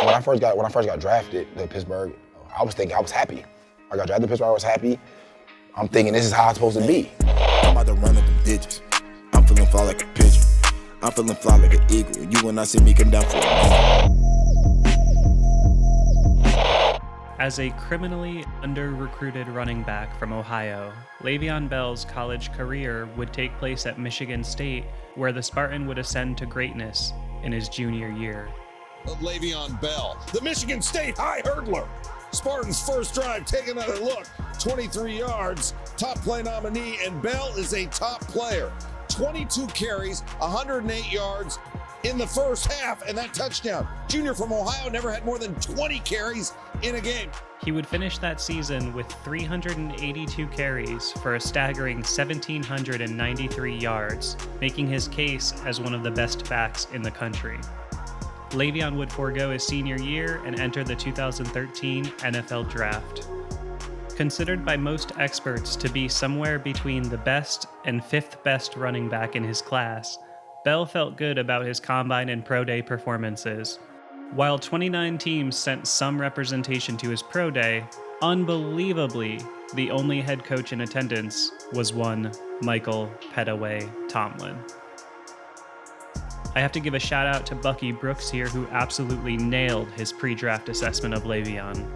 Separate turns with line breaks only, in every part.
When I first got drafted to Pittsburgh, I was happy. I got drafted to Pittsburgh, I was happy. I'm thinking this is how it's supposed to be.
I'm about to run up them digits. I'm feeling fly like a pigeon. I'm feeling fly like an eagle. You will not see me come down for a
As a criminally under-recruited running back from Ohio, Le'Veon Bell's college career would take place at Michigan State, where the Spartan would ascend to greatness in his junior year.
Le'Veon Bell, the Michigan State high hurdler. Spartan's first drive, take another look. 23 yards, top play nominee, and Bell is a top player. 22 carries, 108 yards in the first half, and that touchdown. Junior from Ohio never had more than 20 carries in a game.
He would finish that season with 382 carries for a staggering 1,793 yards, making his case as one of the best backs in the country. Le'Veon would forego his senior year and enter the 2013 NFL Draft. Considered by most experts to be somewhere between the best and fifth best running back in his class, Bell felt good about his combine and pro day performances. While 29 teams sent some representation to his pro day, unbelievably, the only head coach in attendance was one Michael Petaway Tomlin. I have to give a shout out to Bucky Brooks here, who absolutely nailed his pre-draft assessment of Le'Veon.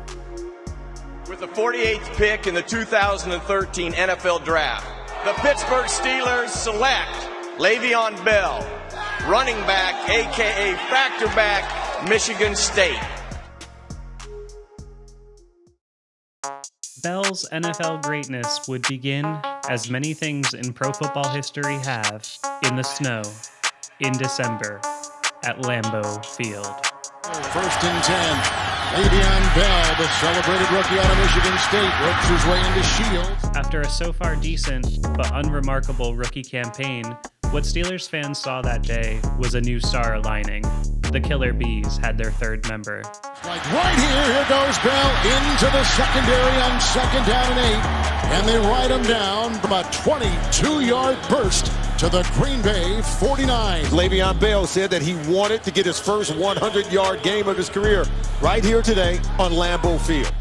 With the 48th pick in the 2013 NFL Draft, the Pittsburgh Steelers select Le'Veon Bell, running back, aka factor back, Michigan State.
Bell's NFL greatness would begin, as many things in pro football history have, in the snow, in December, at Lambeau Field.
First and 10. Le'Veon Bell, the celebrated rookie out of Michigan State, works his way into Shields.
After a so far decent but unremarkable rookie campaign, what Steelers fans saw that day was a new star aligning. The Killer Bees had their third member.
Like right here goes Bell into the secondary on second down and 8, and they ride him down from a 22-yard burst to the Green Bay 49.
Le'Veon Bell said that he wanted to get his first 100-yard game of his career right here today on Lambeau Field.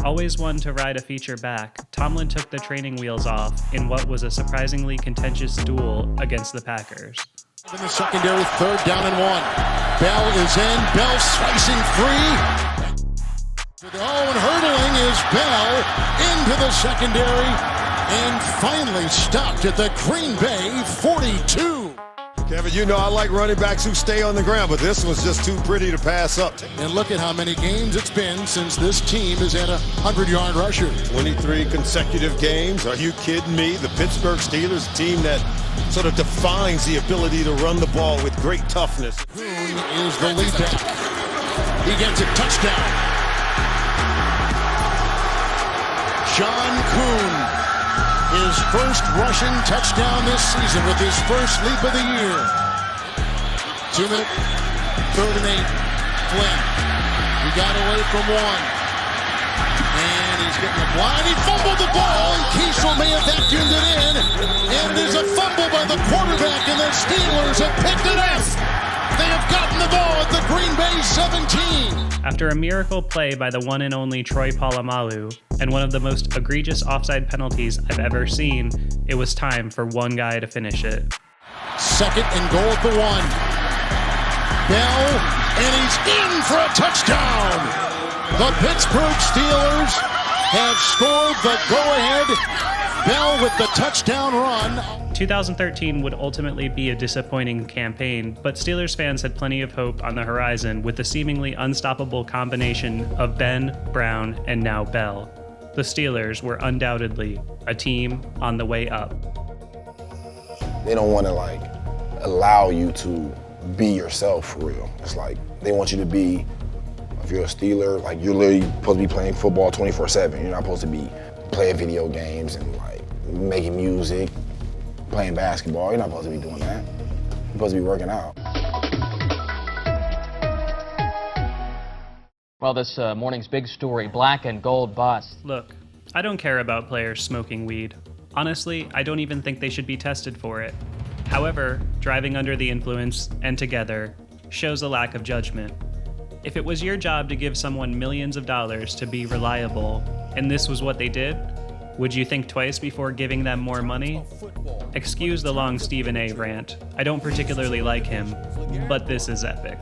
Always one to ride a feature back, Tomlin took the training wheels off in what was a surprisingly contentious duel against the Packers.
In the secondary, third down and 1. Bell is in, Bell slicing free. And hurdling is Bell into the secondary and finally stopped at the Green Bay 42.
Kevin, you know I like running backs who stay on the ground, but this was just too pretty to pass up.
And look at how many games it's been since this team has had a 100-yard rusher.
23 consecutive games. Are you kidding me? The Pittsburgh Steelers, a team that sort of defines the ability to run the ball with great toughness.
Kuhn is the lead back. He gets a touchdown. John Kuhn, his first rushing touchdown this season with his first leap of the year. 2-minute, third and 8. Flynn, he got away from one. And he's getting a blind. He fumbled the ball, and Kiesel may have vacuumed it in. And there's a fumble by the quarterback, and the Steelers have picked it up. They have gotten the ball at the Green Bay 17.
After a miracle play by the one and only Troy Polamalu, and one of the most egregious offside penalties I've ever seen, it was time for one guy to finish it.
Second and goal at the 1. Bell, and he's in for a touchdown. The Pittsburgh Steelers have scored the go-ahead. Bell with the touchdown run.
2013 would ultimately be a disappointing campaign, but Steelers fans had plenty of hope on the horizon with the seemingly unstoppable combination of Ben, Brown, and now Bell. The Steelers were undoubtedly a team on the way up.
They don't want to allow you to be yourself for real. It's like they want you to be, if you're a Steeler, you're literally supposed to be playing football 24/7. You're not supposed to be playing video games and making music, playing basketball. You're not supposed to be doing that. You're supposed to be working out.
Well, this morning's big story, black and gold bust.
Look, I don't care about players smoking weed. Honestly, I don't even think they should be tested for it. However, driving under the influence and together shows a lack of judgment. If it was your job to give someone millions of dollars to be reliable, and this was what they did, would you think twice before giving them more money? Excuse the long Stephen A. rant. I don't particularly like him, but this is epic.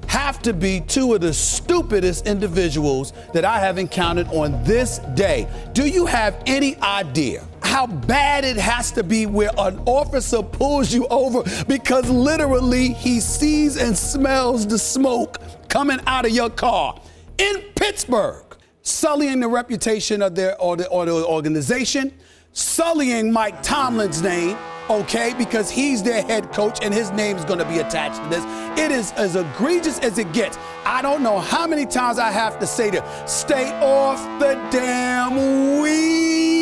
Have to be two of the stupidest individuals that I have encountered on this day. Do you have any idea how bad it has to be where an officer pulls you over because literally he sees and smells the smoke coming out of your car in Pittsburgh, sullying the reputation of the organization, sullying Mike Tomlin's name, okay, because he's their head coach and his name's gonna be attached to this. It is as egregious as it gets. I don't know how many times I have to say to stay off the damn weed.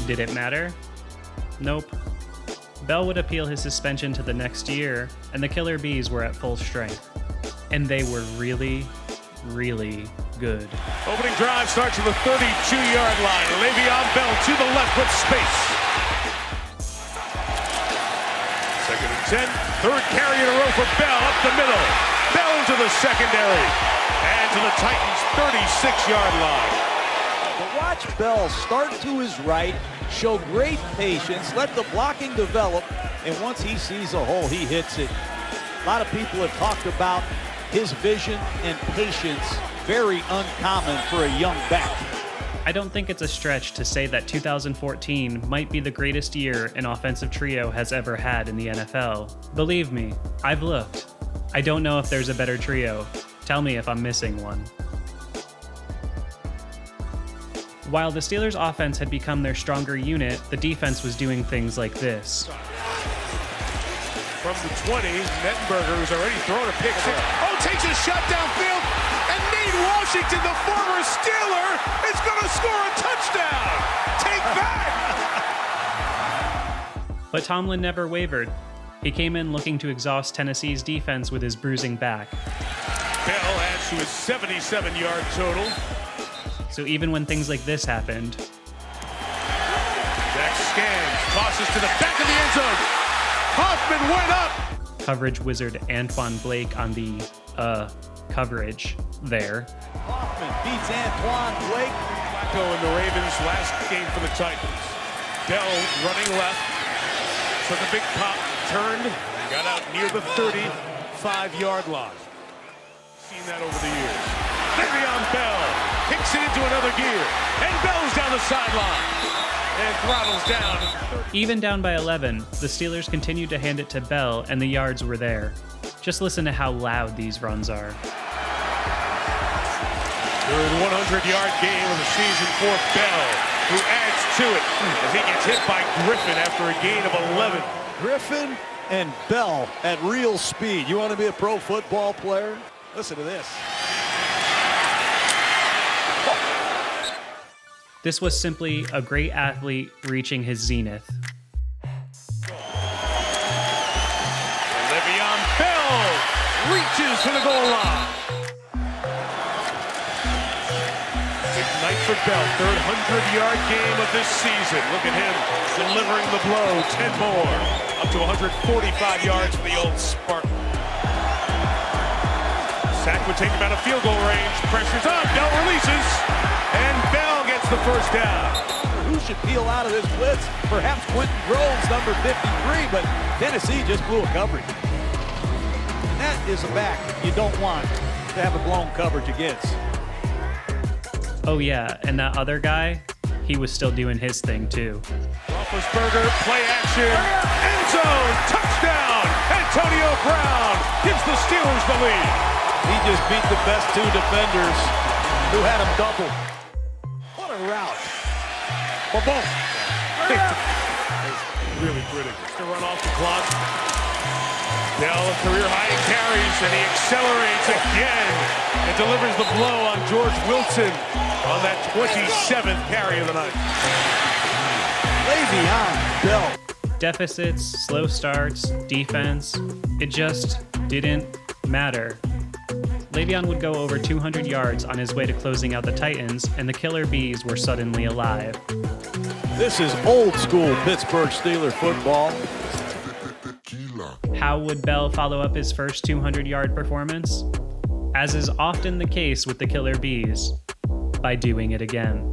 Did it matter? Nope. Bell would appeal his suspension to the next year, and the Killer Bees were at full strength. And they were really, really good.
Opening drive starts at the 32-yard line. Le'Veon Bell to the left with space. Second and 10. Third carry in a row for Bell up the middle. Bell to the secondary. And to the Titans' 36-yard line.
But watch Bell start to his right, show great patience, let the blocking develop, and once he sees a hole, he hits it. A lot of people have talked about his vision and patience, very uncommon for a young back.
I don't think it's a stretch to say that 2014 might be the greatest year an offensive trio has ever had in the NFL. Believe me, I've looked. I don't know if there's a better trio. Tell me if I'm missing one. While the Steelers' offense had become their stronger unit, the defense was doing things like this.
From the 20, Mettenberger, who's already thrown a pick six. Oh, takes a shot downfield, and Nate Washington, the former Steeler, is going to score a touchdown. Take that!
But Tomlin never wavered. He came in looking to exhaust Tennessee's defense with his bruising back.
Bell adds to his 77-yard total.
So even when things like this happened,
Jack scans, tosses to the back of the end zone. Hoffman went up.
coverage wizard Antoine Blake on the coverage there.
Hoffman beats Antoine Blake.
Flacco in the Ravens' last game for the Titans. Bell running left. Took a big pop, turned, got out near the 35-yard line. Seen that over the years. Le'Veon Bell kicks it into another gear, and Bell's down the sideline and throttles down.
Even down by 11, the Steelers continued to hand it to Bell, and the yards were there. Just listen to how loud these runs are.
Third 100-yard game of the season for Bell, who adds to it as he gets hit by Griffin after a gain of 11.
Griffin and Bell at real speed. You want to be a pro football player? Listen to this.
This was simply a great athlete reaching his zenith.
Le'Veon Bell reaches to the goal line. Big night for Bell, third 100-yard game of this season. Look at him delivering the blow, 10 more, up to 145 yards for the old Spartan. Sack would take him out of field goal range. Pressure's on, Bell releases, and Bell gets the first down.
Who should peel out of this blitz? Perhaps Quentin Groves, number 53, but Tennessee just blew a coverage. And that is a back you don't want to have a blown coverage against.
Oh yeah, and that other guy, he was still doing his thing too.
Roethlisberger, play action, end zone, touchdown! Antonio Brown gives the Steelers the lead.
He just beat the best two defenders who had him double. What a route.
Boom. Really critical. To run off the clock. Bell, a career high in carries, and he accelerates again and delivers the blow on George Wilson on that 27th carry of the night.
Le'Veon Bell.
Deficits, slow starts, defense, it just didn't matter. Le'Veon would go over 200 yards on his way to closing out the Titans, and the Killer Bees were suddenly alive.
This is old school Pittsburgh Steelers football.
How would Bell follow up his first 200-yard performance? As is often the case with the Killer Bees, by doing it again.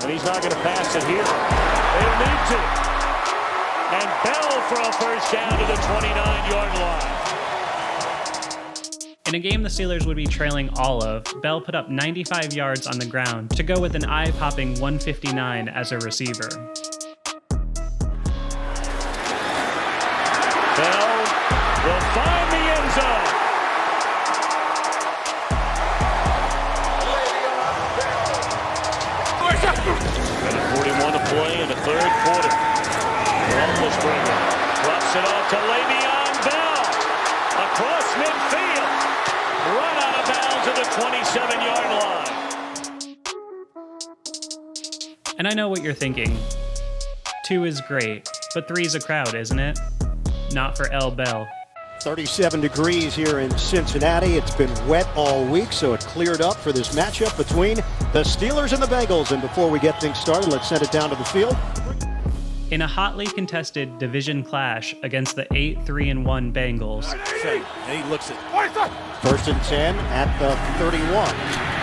And he's not going to pass it here. They don't need to. And Bell for a first down to the 29-yard line.
In a game the Steelers would be trailing all of, Bell put up 95 yards on the ground to go with an eye-popping 159 as a receiver.
Bell will find the end zone. And a 41 to play in the third quarter. Roethlisberger drops it off to Le'Veon Bell. Across midfield. Run out of bounds at the 27-yard line.
And I know what you're thinking. 2 is great, but 3's a crowd, isn't it? Not for L. Bell.
37 degrees here in Cincinnati. It's been wet all week, so it cleared up for this matchup between the Steelers and the Bengals. And before we get things started, let's send it down to the field.
In a hotly contested division clash against the 8-3-1 Bengals.
And he looks at
1st and 10 at the 31.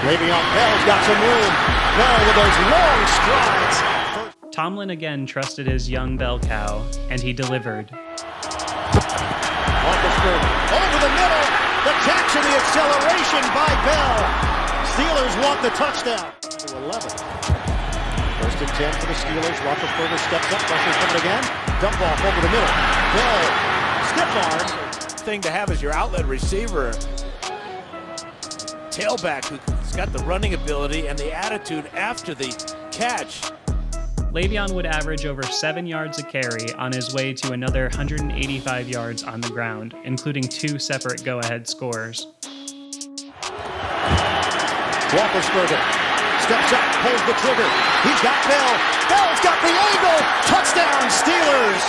Le'Veon Bell's got some room. Bell with those long strides.
Tomlin again trusted his young bell cow, and he delivered.
Over the middle, the catch and the acceleration by Bell. Steelers want the touchdown. To 11. 1st and 10 for the Steelers. Roethlisberger steps up, rushes coming again. Dump off over the middle. Bell, stiff arm.
thing to have as your outlet receiver. Tailback who's got the running ability and the attitude after the catch.
Le'Veon would average over 7 yards a carry on his way to another 185 yards on the ground, including 2 separate go-ahead scores.
Roethlisberger steps up, pulls the trigger. He's got Bell. Bell's got the angle. Touchdown, Steelers.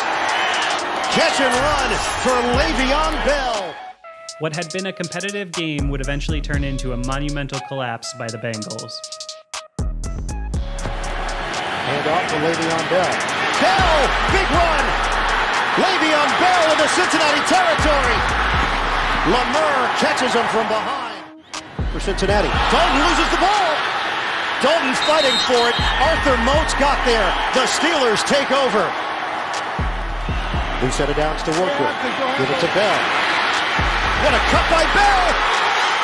Catch and run for Le'Veon Bell.
What had been a competitive game would eventually turn into a monumental collapse by the Bengals.
Hand off to Le'Veon Bell. Bell, big run. Le'Veon Bell in the Cincinnati territory. Lemur catches him from behind for Cincinnati. Dalton loses the ball. Dalton fighting for it. Arthur Moats got there. The Steelers take over. New set of downs to work with. Give it to Bell. What a cut by Bell.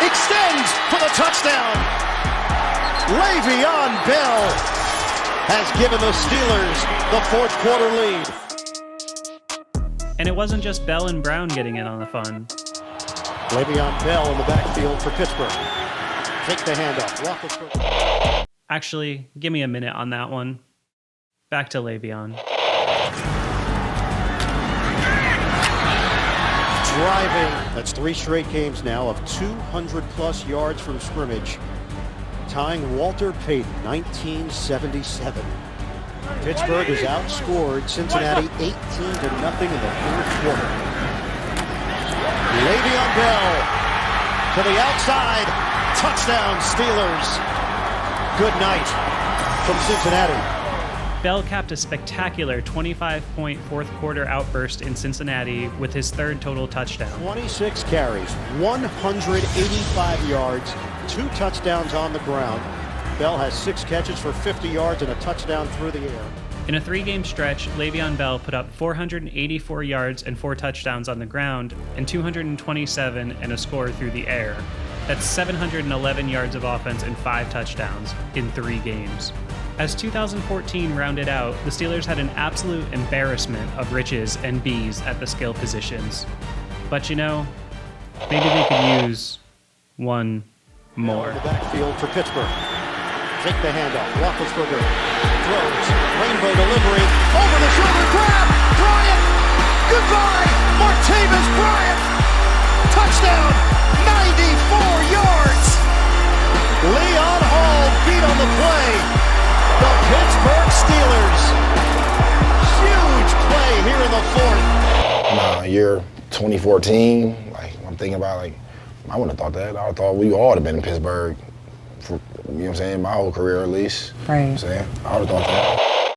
Extends for the touchdown. Le'Veon Bell has given the Steelers the fourth quarter lead.
And it wasn't just Bell and Brown getting in on the fun.
Le'Veon Bell in the backfield for Pittsburgh. Take the handoff.
Actually, give me a minute on that one. Back to Le'Veon.
Driving. That's 3 straight games now of 200-plus yards from scrimmage. Tying Walter Payton, 1977. Pittsburgh has outscored Cincinnati 18-0 in the fourth quarter. Le'Veon Bell to the outside. Touchdown, Steelers. Good night from Cincinnati.
Bell capped a spectacular 25-point fourth quarter outburst in Cincinnati with his 3rd total touchdown.
26 carries, 185 yards, 2 touchdowns on the ground. Bell has 6 catches for 50 yards and a touchdown through the air.
In a 3-game stretch, Le'Veon Bell put up 484 yards and 4 touchdowns on the ground and 227 and a score through the air. That's 711 yards of offense and 5 touchdowns in 3 games. As 2014 rounded out, the Steelers had an absolute embarrassment of riches and bees at the skill positions. But you know, maybe they could use one more.
The backfield for Pittsburgh. Take the handoff. Roethlisberger throws. Rainbow delivery. Over the shoulder grab. Bryant. Goodbye. Martavis Bryant. Touchdown. 94 yards. Leon Hall beat on the play. The Pittsburgh Steelers. Huge play here in the fourth.
Year 2014, like I'm thinking about like I wouldn't have thought that. I thought we all would have been in Pittsburgh for, you know what I'm saying, my whole career at least.
Right.
You know what I'm saying? I would have thought that.